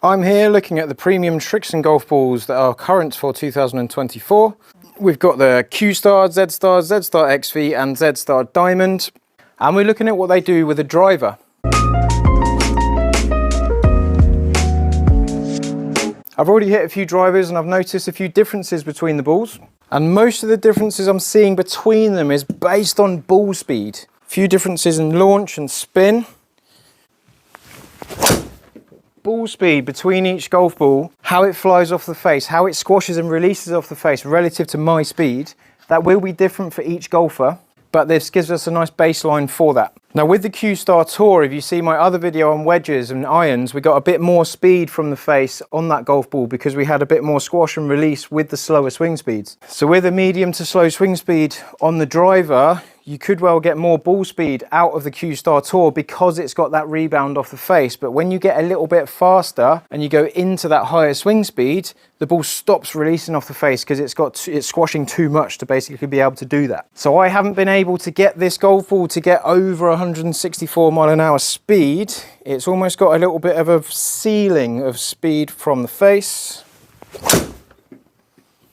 I'm here looking at the premium Srixon golf balls that are current for 2024. We've got the Q Star, Z Star, Z Star XV and Z Star Diamond. And we're looking at what they do with a driver. I've already hit a few drivers and I've noticed a few differences between the balls. And most of the differences I'm seeing between them is based on ball speed. A few differences in launch and spin. Ball speed between each golf ball, how it flies off the face, how it squashes and releases off the face relative to my speed. That will be different for each golfer, but this gives us a nice baseline for that. Now with the Q Star Tour, if you see my other video on wedges and irons, we got a bit more speed from the face on that golf ball because we had a bit more squash and release with the slower swing speeds. So with a medium to slow swing speed on the driver, you could well get more ball speed out of the Q Star Tour because it's got that rebound off the face. But when you get a little bit faster and you go into that higher swing speed, the ball stops releasing off the face because it's squashing too much to basically be able to do that. So I haven't been able to get this golf ball to get over 164 mile an hour speed. It's almost got a little bit of a ceiling of speed from the face,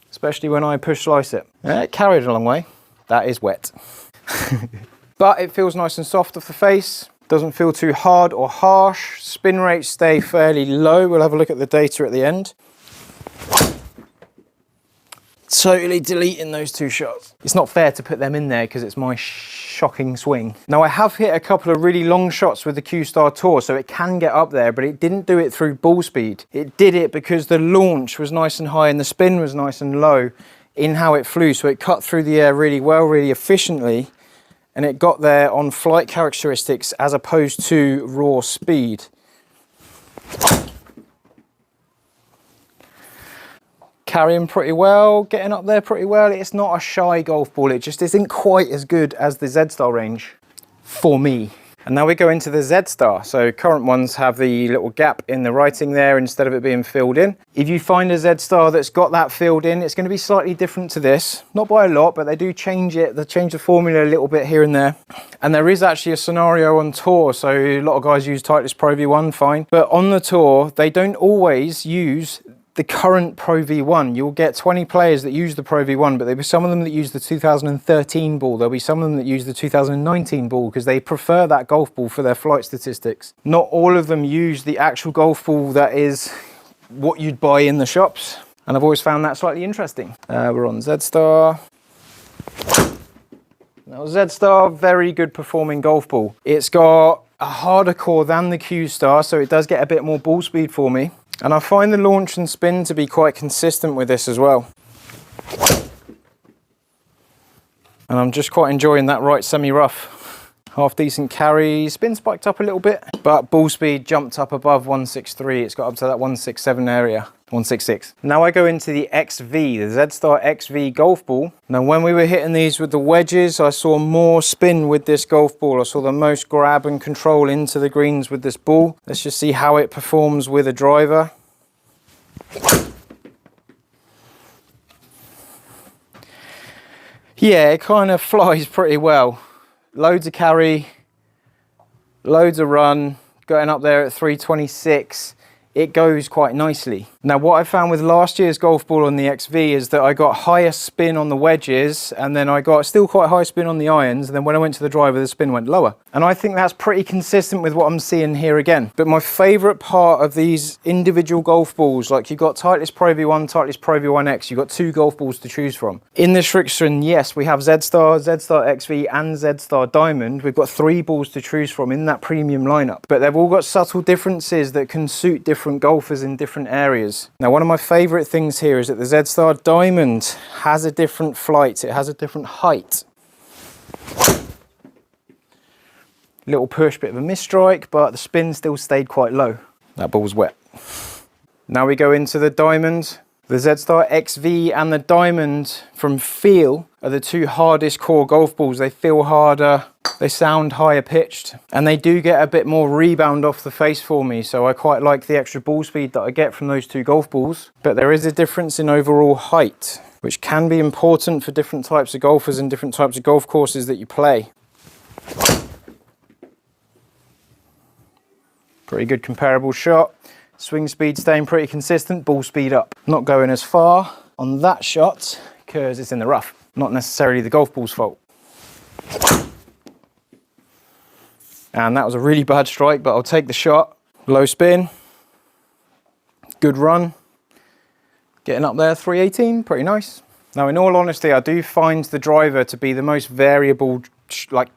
especially when I push slice it. It carried a long way. That is wet. But it feels nice and soft off the face, doesn't feel too hard or harsh. Spin rates stay fairly low. We'll have a look at the data at the end. Totally deleting those two shots. It's not fair to put them in there because it's my shocking swing. Now I have hit a couple of really long shots with the Q Star Tour, so it can get up there, but it didn't do it through ball speed. It did it because the launch was nice and high and the spin was nice and low in how it flew. So it cut through the air really well, really efficiently, and it got there on flight characteristics as opposed to raw speed. Carrying pretty well, getting up there pretty well. It's not a shy golf ball, it just isn't quite as good as the Z Star range for me. And now we go into the Z Star. So current ones have the little gap in the writing there instead of it being filled in. If you find a Z Star that's got that filled in, it's going to be slightly different to this. Not by a lot, but they do change it. They change the formula a little bit here and there. And there is actually a scenario on tour. So a lot of guys use Titleist Pro V1, fine. But on the tour, they don't always use the current Pro V1. You'll get 20 players that use the Pro V1, but there'll be some of them that use the 2013 ball. There'll be some of them that use the 2019 ball because they prefer that golf ball for their flight statistics. Not all of them use the actual golf ball that is what you'd buy in the shops. And I've always found that slightly interesting. We're on Z Star. Now Z Star, very good performing golf ball. It's got a harder core than the Q Star, so it does get a bit more ball speed for me. And I find the launch and spin to be quite consistent with this as well. And I'm just quite enjoying that right semi-rough. Half decent carry, spin spiked up a little bit, but ball speed jumped up above 163. It's got up to that 167 area, 166. Now I go into the XV, the Z Star XV golf ball. Now when we were hitting these with the wedges, I saw more spin with this golf ball. I saw the most grab and control into the greens with this ball. Let's just see how it performs with a driver. Yeah, it kind of flies pretty well. Loads of carry, loads of run, going up there at 326. It goes quite nicely. Now what I found with last year's golf ball on the XV is that I got higher spin on the wedges and then I got still quite high spin on the irons, and then when I went to the driver the spin went lower. And I think that's pretty consistent with what I'm seeing here again. But my favourite part of these individual golf balls, like you've got Titleist Pro V1, Titleist Pro V1X, you've got two golf balls to choose from. In the Srixon, yes, we have Z Star, Z Star XV and Z Star Diamond. We've got three balls to choose from in that premium lineup. But they've all got subtle differences that can suit different golfers in different areas. Now one of my favourite things here is that the Z Star Diamond has a different flight, it has a different height. Little push, bit of a mistrike, but the spin still stayed quite low. That ball was wet. Now we go into the Diamond. The Z Star XV and the Diamond from feel are the two hardest core golf balls. They feel harder, they sound higher pitched, and they do get a bit more rebound off the face for me. So I quite like the extra ball speed that I get from those two golf balls. But there is a difference in overall height, which can be important for different types of golfers and different types of golf courses that you play. Pretty good comparable shot. Swing speed staying pretty consistent, ball speed up. Not going as far on that shot because it's in the rough. Not necessarily the golf ball's fault. And that was a really bad strike, but I'll take the shot. Low spin, good run. Getting up there, 318, pretty nice. Now, in all honesty, I do find the driver to be the most variable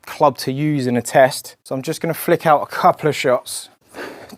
club to use in a test. So I'm just gonna flick out a couple of shots.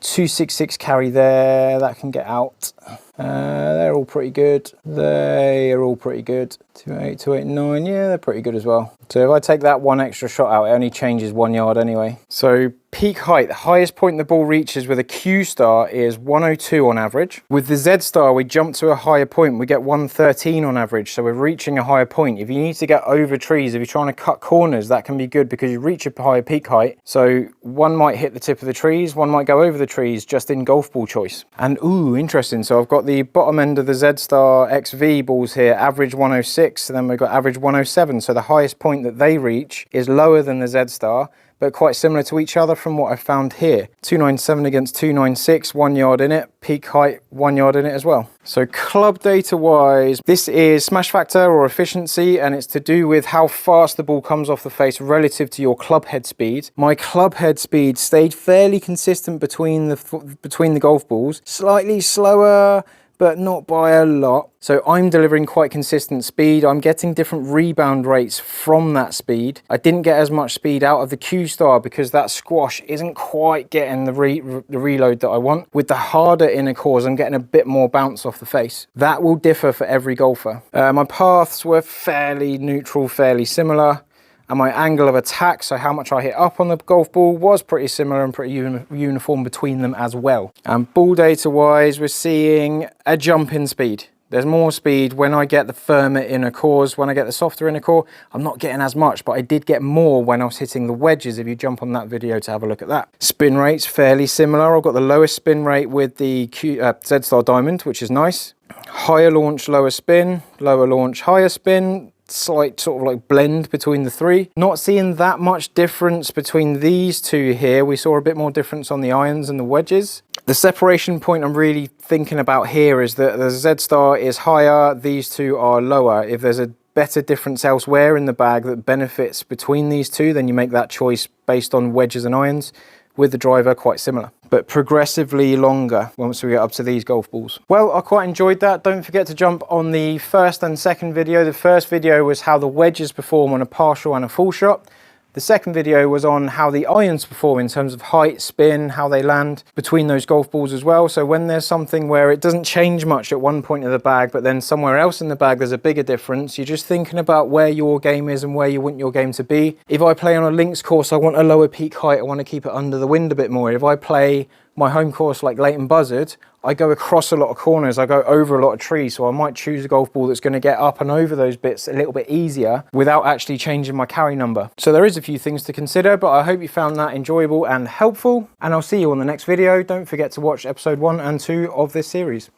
266 carry there, that can get out. They're all pretty good. They are all pretty good. 288, 289, yeah, they're pretty good as well. So if I take that one extra shot out, it only changes 1 yard anyway. So peak height, the highest point the ball reaches with a Q Star is 102 on average. With the Z Star, we jump to a higher point, we get 113 on average, so we're reaching a higher point. If you need to get over trees, if you're trying to cut corners, that can be good because you reach a higher peak height. So one might hit the tip of the trees, one might go over the trees, just in golf ball choice. And ooh, interesting, so I've got the bottom end of the Z Star XV balls here, average 106, and then we've got average 107, so the highest point that they reach is lower than the Z Star, but quite similar to each other from what I found here. 297 against 296, 1 yard in it, peak height 1 yard in it as well. So club data wise, this is smash factor or efficiency, and it's to do with how fast the ball comes off the face relative to your club head speed. My club head speed stayed fairly consistent between the golf balls, slightly slower, but not by a lot. So I'm delivering quite consistent speed. I'm getting different rebound rates from that speed. I didn't get as much speed out of the Q Star because that squash isn't quite getting the reload that I want. With the harder inner cores, I'm getting a bit more bounce off the face. That will differ for every golfer. My paths were fairly neutral, fairly similar. And my angle of attack, so how much I hit up on the golf ball, was pretty similar and pretty uniform between them as well. And ball data wise, we're seeing a jump in speed. There's more speed when I get the firmer inner cores. When I get the softer inner core, I'm not getting as much, but I did get more when I was hitting the wedges, if you jump on that video to have a look at that. Spin rate's fairly similar. I've got the lowest spin rate with the Z Star Diamond, which is nice. Higher launch, lower spin, lower launch, higher spin. Slight sort of like blend between the three. Not seeing that much difference between these two here. We saw a bit more difference on the irons and the wedges. The separation point I'm really thinking about here is that the Z Star is higher, these two are lower. If there's a better difference elsewhere in the bag that benefits between these two, then you make that choice based on wedges and irons. With the driver, quite similar, but progressively longer once we get up to these golf balls. Well, I quite enjoyed that. Don't forget to jump on the first and second video. The first video was how the wedges perform on a partial and a full shot. The second video was on how the irons perform in terms of height, spin, how they land between those golf balls as well. So when there's something where it doesn't change much at one point of the bag, but then somewhere else in the bag there's a bigger difference, you're just thinking about where your game is and where you want your game to be. If I play on a links course, I want a lower peak height, I want to keep it under the wind a bit more. If I play my home course like Leighton Buzzard, I go across a lot of corners, I go over a lot of trees, so I might choose a golf ball that's going to get up and over those bits a little bit easier without actually changing my carry number. So there is a few things to consider, but I hope you found that enjoyable and helpful, and I'll see you on the next video. Don't forget to watch episode 1 and 2 of this series.